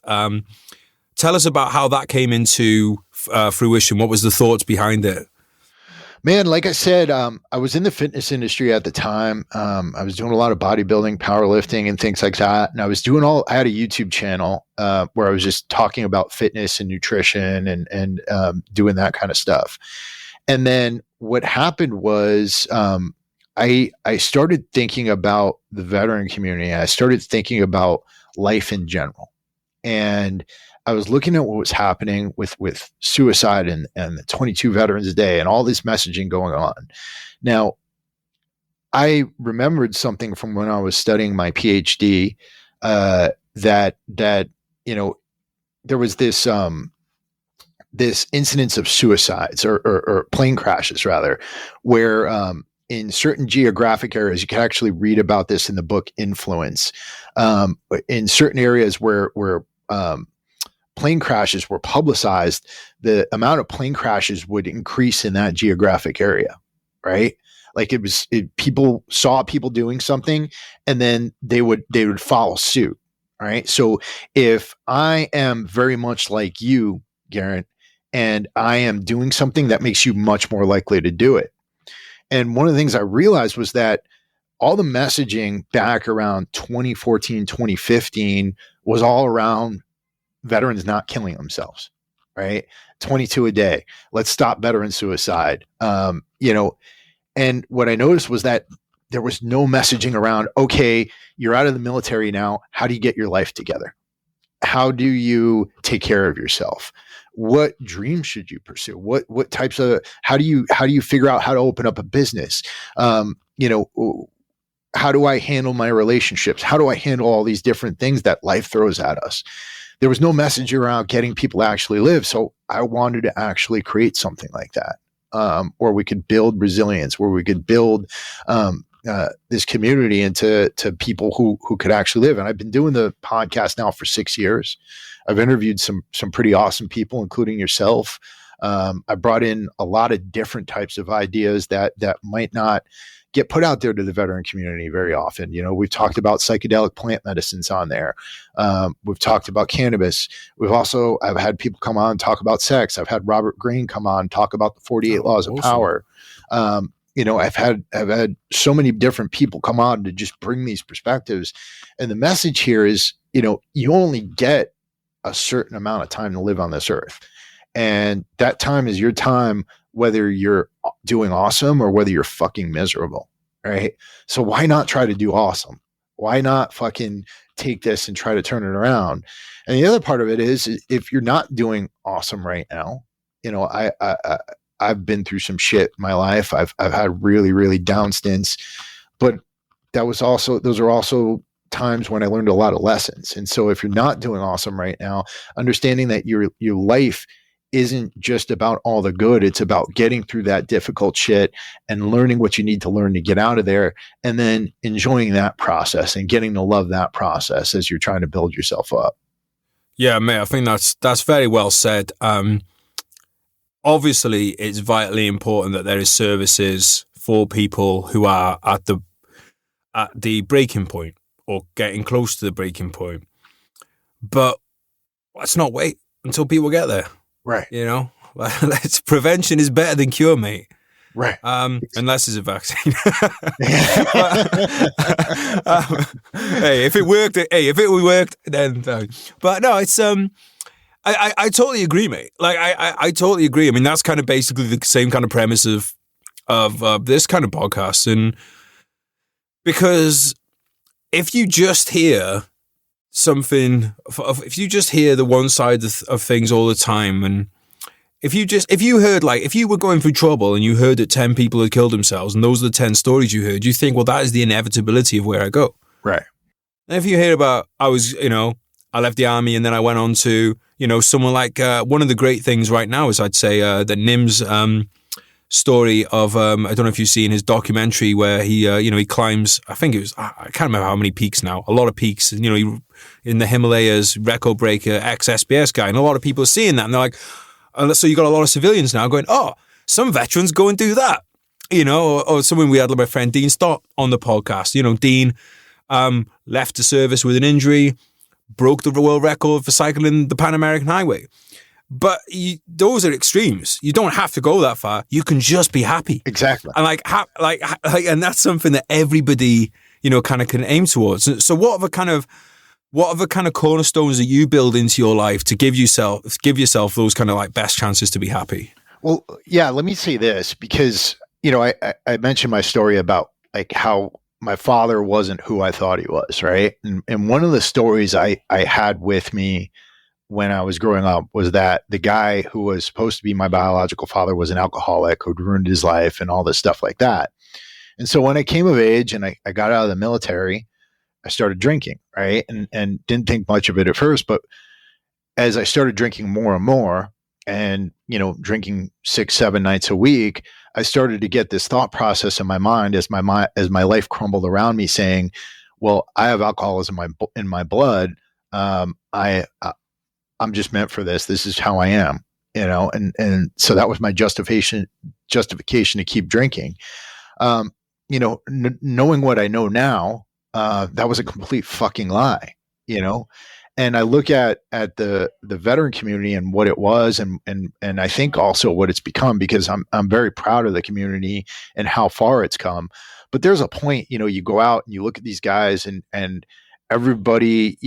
Tell us about how that came into fruition. What was the thoughts behind it? Man, like I said, I was in the fitness industry at the time. I was doing a lot of bodybuilding, powerlifting, and things like that. And I had a YouTube channel where I was just talking about fitness and nutrition and doing that kind of stuff. And then what happened was I started thinking about the veteran community. I started thinking about life in general. And I was looking at what was happening with suicide and the 22 veterans a day and all this messaging going on. Now, I remembered something from when I was studying my PhD, that there was this incidence of suicides or plane crashes rather, where in certain geographic areas, you can actually read about this in the book Influence. In certain areas where plane crashes were publicized, the amount of plane crashes would increase in that geographic area, right? Like people saw people doing something, and then they would follow suit, right? So if I am very much like you, Garrett, and I am doing something, that makes you much more likely to do it. And one of the things I realized was that all the messaging back around 2014, 2015 was all around veterans not killing themselves, right? 22 a day. Let's stop veteran suicide. And what I noticed was that there was no messaging around, okay, you're out of the military now. How do you get your life together? How do you take care of yourself? What dreams should you pursue? What types of, how do you figure out how to open up a business? How do I handle my relationships? How do I handle all these different things that life throws at us? There was no message around getting people to actually live. So I wanted to actually create something like that, where we could build resilience, where we could build this community into people who could actually live. And I've been doing the podcast now for 6 years. I've interviewed some pretty awesome people, including yourself. I brought in a lot of different types of ideas that might not get put out there to the veteran community very often. We've talked about psychedelic plant medicines on there. We've talked about cannabis. I've had people come on and talk about sex. I've had Robert Greene come on and talk about the 48 laws of power. I've had so many different people come on to just bring these perspectives. And the message here is, you only get a certain amount of time to live on this earth. And that time is your time, whether you're doing awesome or whether you're fucking miserable, right? So why not try to do awesome? Why not fucking take this and try to turn it around? And the other part of it is, if you're not doing awesome right now, I've been through some shit in my life. I've had really, really down stints, but those are also times when I learned a lot of lessons. And so if you're not doing awesome right now, understanding that your life isn't just about all the good, it's about getting through that difficult shit and learning what you need to learn to get out of there, and then enjoying that process and getting to love that process as you're trying to build yourself up. Yeah, mate, I think that's very well said. Obviously, it's vitally important that there is services for people who are at the breaking point or getting close to the breaking point. But let's not wait until people get there. Right. Prevention is better than cure, mate. Right. Unless there's a vaccine. Hey, if it worked, then. But no, it's I totally agree, mate. Like I totally agree. I mean, that's kind of basically the same kind of premise of this kind of podcast, and because if you just hear something, if you just hear the one side of things all the time, and if you heard, like, if you were going through trouble and you heard that 10 people had killed themselves and those are the 10 stories you heard, you think, well, that is the inevitability of where I go. Right. And if you hear about, I left the army and then I went on to, someone like, one of the great things right now is, I'd say, that Nim's story of, I don't know if you've seen his documentary where he climbs, I think it was, I can't remember how many peaks now, a lot of peaks, he, in the Himalayas, record breaker, ex-SBS guy, and a lot of people are seeing that and they're like, so you got a lot of civilians now going, oh, some veterans go and do that, or someone, we had, like, my friend Dean Stott on the podcast. Dean left the service with an injury, broke the world record for cycling the Pan American Highway. But those are extremes. You don't have to go that far. You can just be happy. Exactly. And and that's something that everybody, kind of can aim towards. So what are the kind of cornerstones that you build into your life to give yourself those kind of, like, best chances to be happy? Well, yeah, let me say this, because, I mentioned my story about like how my father wasn't who I thought he was, right? And one of the stories I had with me when I was growing up was that the guy who was supposed to be my biological father was an alcoholic who'd ruined his life and all this stuff like that. And so when I came of age and I got out of the military, I started drinking, right? And didn't think much of it at first, but as I started drinking more and more and, drinking 6-7 nights a week, I started to get this thought process in my mind as my life crumbled around me saying, well, I have alcoholism in my blood. I'm just meant for this. This is how I am, and so that was my justification to keep drinking. Knowing what I know now, that was a complete fucking lie, and I look at the veteran community and what it was and I think also what it's become, because I'm very proud of the community and how far it's come. But there's a point, you go out and you look at these guys and everybody,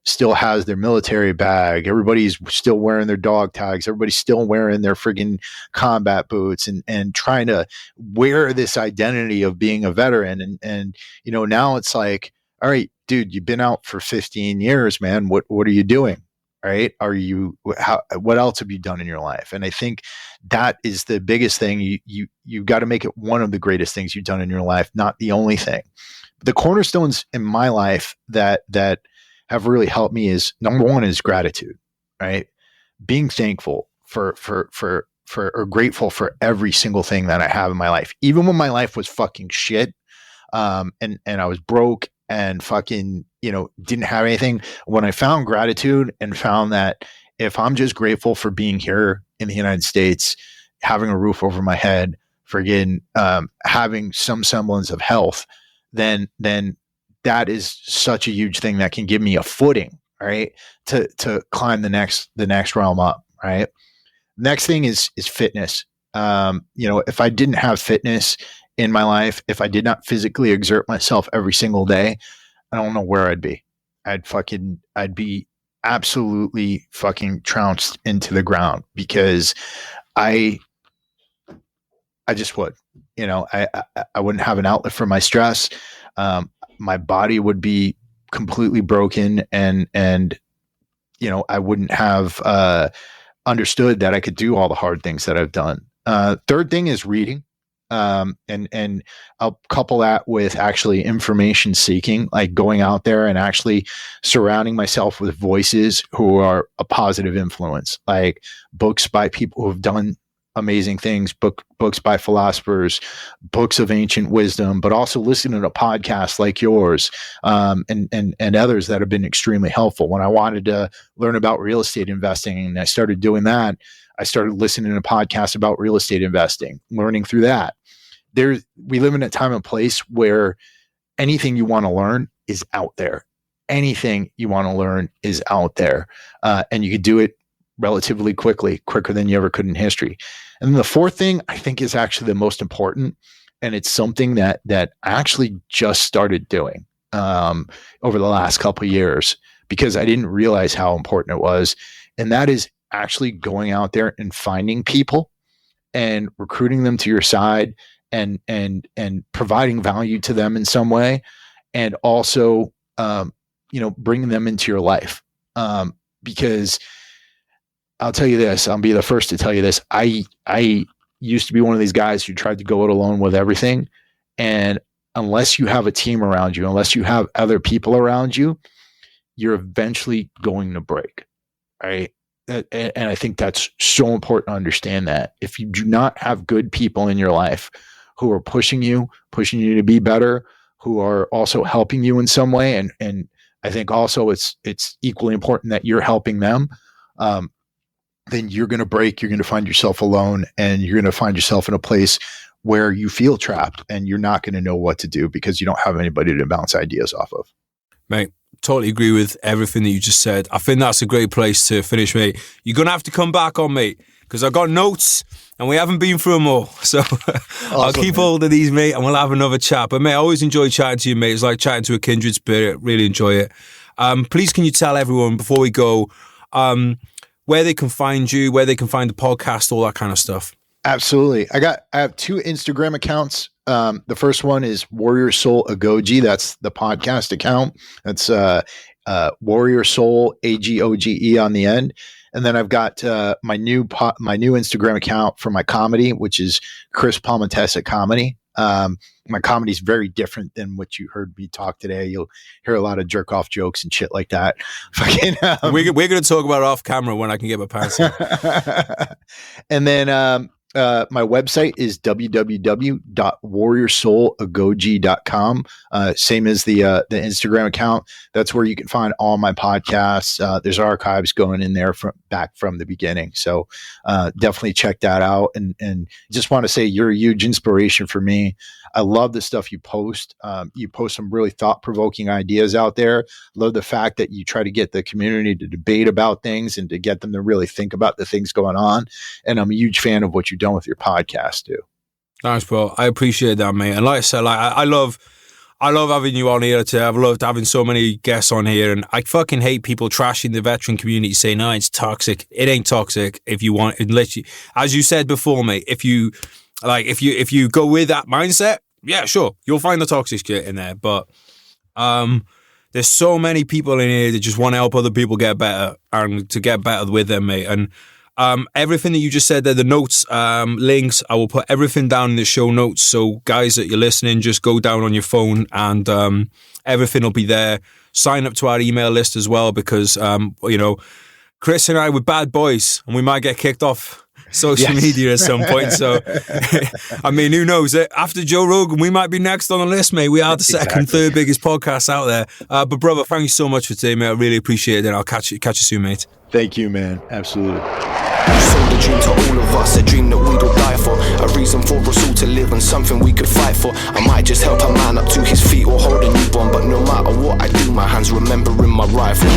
still has their military bag. Everybody's still wearing their dog tags. Everybody's still wearing their friggin' combat boots and trying to wear this identity of being a veteran. And now it's like, all right, dude, you've been out for 15 years, man. What are you doing? Right? What else have you done in your life? And I think that is the biggest thing. You got to make it one of the greatest things you've done in your life, not the only thing. The cornerstones in my life that have really helped me is, number one is gratitude, right? Being thankful for or grateful for every single thing that I have in my life, even when my life was fucking shit, and I was broke and fucking, didn't have anything. When I found gratitude and found that if I'm just grateful for being here in the United States, having a roof over my head, friggin' having some semblance of health, then that is such a huge thing that can give me a footing, right, to climb the next realm up, right? Next thing is fitness. If I didn't have fitness in my life, if I did not physically exert myself every single day, I don't know where I'd be. I'd be absolutely fucking trounced into the ground, because I just would, I wouldn't have an outlet for my stress. My body would be completely broken and I wouldn't have understood that I could do all the hard things that I've done. Third thing is reading. And I'll couple that with actually information seeking, like going out there and actually surrounding myself with voices who are a positive influence, like books by people who have done amazing things, books by philosophers, books of ancient wisdom, but also listening to podcasts like yours, and others that have been extremely helpful. When I wanted to learn about real estate investing and I started doing that, I started listening to podcasts about real estate investing, learning through that. We live in a time and place where anything you want to learn is out there. Anything you want to learn is out there. And you could do it relatively quicker than you ever could in history. And then the fourth thing I think is actually the most important. And it's something that I actually just started doing over the last couple of years, because I didn't realize how important it was. And that is actually going out there and finding people and recruiting them to your side and providing value to them in some way. And also, bringing them into your life. Because I'll tell you this, I'll be the first to tell you this. I used to be one of these guys who tried to go it alone with everything. And unless you have a team around you, unless you have other people around you, you're eventually going to break. Right. And I think that's so important to understand that. If you do not have good people in your life who are pushing you to be better, who are also helping you in some way, and I think also it's equally important that you're helping them, then you're going to break. You're going to find yourself alone, and you're going to find yourself in a place where you feel trapped and you're not going to know what to do because you don't have anybody to bounce ideas off of. Mate, totally agree with everything that you just said. I think that's a great place to finish, mate. You're going to have to come back on, mate, because I got notes and we haven't been through them all. So awesome, I'll keep hold of these, mate, and we'll have another chat. But, mate, I always enjoy chatting to you, mate. It's like chatting to a kindred spirit. Really enjoy it. Please, can you tell everyone before we go where they can find you, where they can find the podcast, all that kind of stuff? Absolutely. I have 2 Instagram accounts. The first one is Warrior Soul Agoge. That's the podcast account. That's Warrior Soul AGOGE on the end. And then I've got my new Instagram account for my comedy, which is Chris Palmitessa Comedy. My comedy is very different than what you heard me talk today. You'll hear a lot of jerk off jokes and shit like that. We're going to talk about it off camera when I can get my pants on. And then my website is www.warriorsoulagoge.com. Same as the Instagram account. That's where you can find all my podcasts. There's archives going in there back from the beginning. So definitely check that out. And just want to say you're a huge inspiration for me. I love the stuff you post. You post some really thought-provoking ideas out there. Love the fact that you try to get the community to debate about things and to get them to really think about the things going on. And I'm a huge fan of what you've done with your podcast too. Thanks, bro. I appreciate that, mate. And like I said, I love having you on here today. I've loved having so many guests on here, and I fucking hate people trashing the veteran community, saying, "No, it's toxic." It ain't toxic. If you want, unless you, as you said before, mate, if you go with that mindset, yeah, sure, you'll find the toxic shit in there. But there's so many people in here that just want to help other people get better and to get better with them, mate. And everything that you just said there, the notes, links, I will put everything down in the show notes. So guys that you're listening, just go down on your phone and everything will be there. Sign up to our email list as well, because, Chris and I, we're bad boys and we might get kicked off social media at some point. So, I mean, who knows? After Joe Rogan, we might be next on the list, mate. We are the second, third biggest podcast out there. But brother, thank you so much for today, mate. I really appreciate it. And I'll catch you soon, mate. Thank you, man. Absolutely. Sold a dream to all of us, a dream that we'd all die for, a reason for us all to live and something we could fight for. I might just help a man up to his feet or hold a newborn, but no matter what I do, my hands remembering my rifle.